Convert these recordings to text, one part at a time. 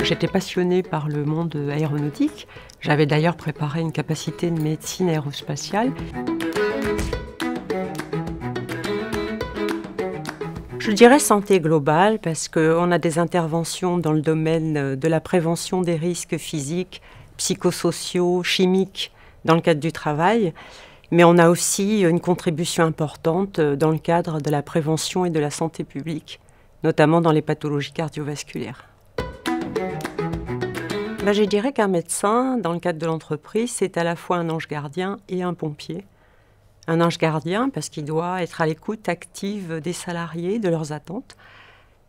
J'étais passionnée par le monde aéronautique. J'avais d'ailleurs préparé une capacité de médecine aérospatiale. Je dirais santé globale parce qu'on a des interventions dans le domaine de la prévention des risques physiques, psychosociaux, chimiques dans le cadre du travail. Mais on a aussi une contribution importante dans le cadre de la prévention et de la santé publique, notamment dans les pathologies cardiovasculaires. Je dirais qu'un médecin, dans le cadre de l'entreprise, c'est à la fois un ange gardien et un pompier. Un ange gardien parce qu'il doit être à l'écoute active des salariés, de leurs attentes.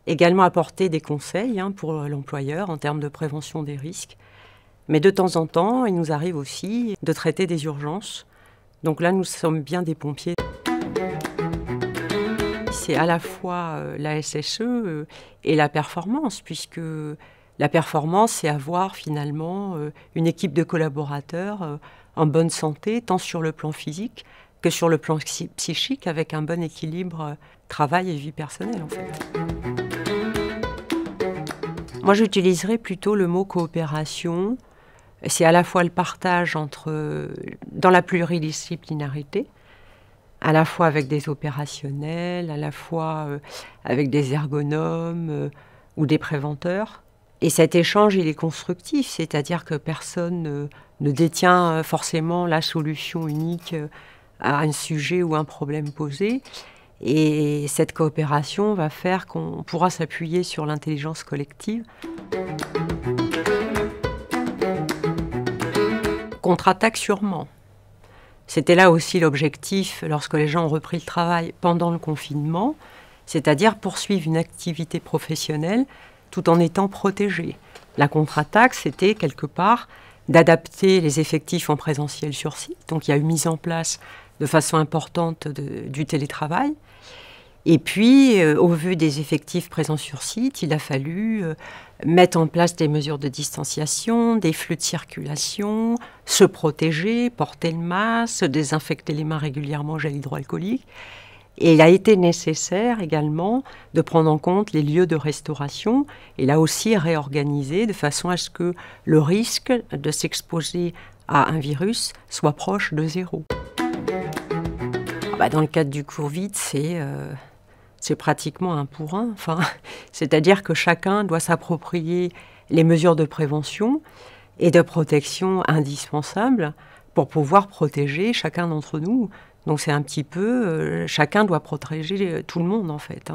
Également apporter des conseils pour l'employeur en termes de prévention des risques. Mais de temps en temps, il nous arrive aussi de traiter des urgences. Donc là, nous sommes bien des pompiers. C'est à la fois la SSE et la performance, puisque la performance, c'est avoir finalement une équipe de collaborateurs en bonne santé, tant sur le plan physique que sur le plan psychique, avec un bon équilibre travail et vie personnelle en fait. Moi, j'utiliserais plutôt le mot coopération. C'est à la fois le partage dans la pluridisciplinarité, à la fois avec des opérationnels, à la fois avec des ergonomes ou des préventeurs. Et cet échange, il est constructif, c'est-à-dire que personne ne détient forcément la solution unique à un sujet ou un problème posé. Et cette coopération va faire qu'on pourra s'appuyer sur l'intelligence collective. Contre-attaque sûrement. C'était là aussi l'objectif lorsque les gens ont repris le travail pendant le confinement, c'est-à-dire poursuivre une activité professionnelle tout en étant protégés. La contre-attaque, c'était quelque part d'adapter les effectifs en présentiel sur site. Donc il y a eu mise en place de façon importante du télétravail. Et puis, au vu des effectifs présents sur site, il a fallu mettre en place des mesures de distanciation, des flux de circulation, se protéger, porter le masque, se désinfecter les mains régulièrement au gel hydroalcoolique. Et il a été nécessaire également de prendre en compte les lieux de restauration et là aussi réorganiser de façon à ce que le risque de s'exposer à un virus soit proche de zéro. Dans le cadre du Covid, c'est pratiquement un pour un. C'est-à-dire que chacun doit s'approprier les mesures de prévention et de protection indispensables pour pouvoir protéger chacun d'entre nous. Donc c'est un petit peu, chacun doit protéger tout le monde en fait.